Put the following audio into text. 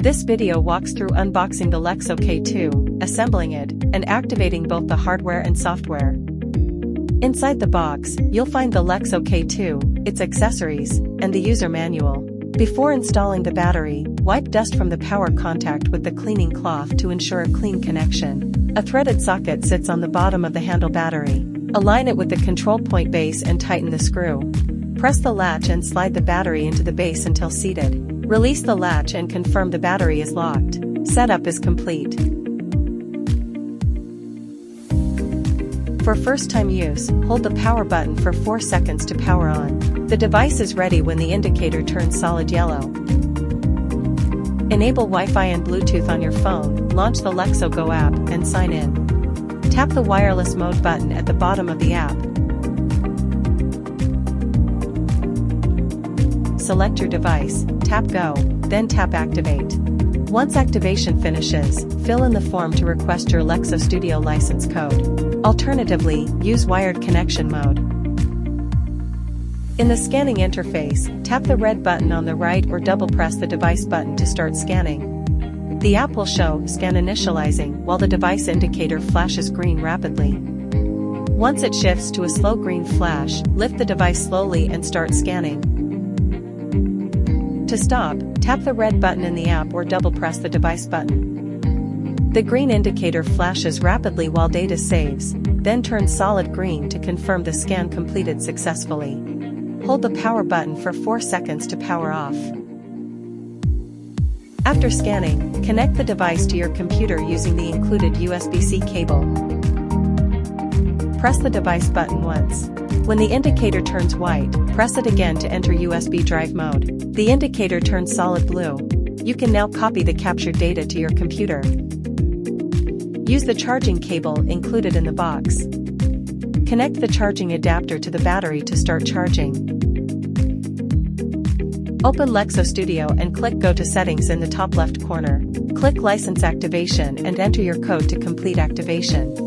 This video walks through unboxing the Lixel K2, assembling it, and activating both the hardware and software. Inside the box, you'll find the Lixel K2, its accessories, and the user manual. Before installing the battery, wipe dust from the power contact with the cleaning cloth to ensure a clean connection. A threaded socket sits on the bottom of the handle battery. Align it with the control point base and tighten the screw. Press the latch and slide the battery into the base until seated. Release the latch and confirm the battery is locked. Setup is complete. For first-time use, hold the power button for 4 seconds to power on. The device is ready when the indicator turns solid yellow. Enable Wi-Fi and Bluetooth on your phone, launch the Lixel Go app, and sign in. Tap the wireless mode button at the bottom of the app. Select your device, tap Go, then tap Activate. Once activation finishes, fill in the form to request your Lixel Studio license code. Alternatively, use wired connection mode. In the scanning interface, tap the red button on the right or double-press the device button to start scanning. The app will show Scan Initializing while the device indicator flashes green rapidly. Once it shifts to a slow green flash, lift the device slowly and start scanning. To stop, tap the red button in the app or double-press the device button. The green indicator flashes rapidly while data saves, then turns solid green to confirm the scan completed successfully. Hold the power button for 4 seconds to power off. After scanning, connect the device to your computer using the included USB-C cable. Press the device button once. When the indicator turns white, press it again to enter USB drive mode. The indicator turns solid blue. You can now copy the captured data to your computer. Use the charging cable included in the box. Connect the charging adapter to the battery to start charging. Open Lixel Studio and click Go to Settings in the top left corner. Click License Activation and enter your code to complete activation.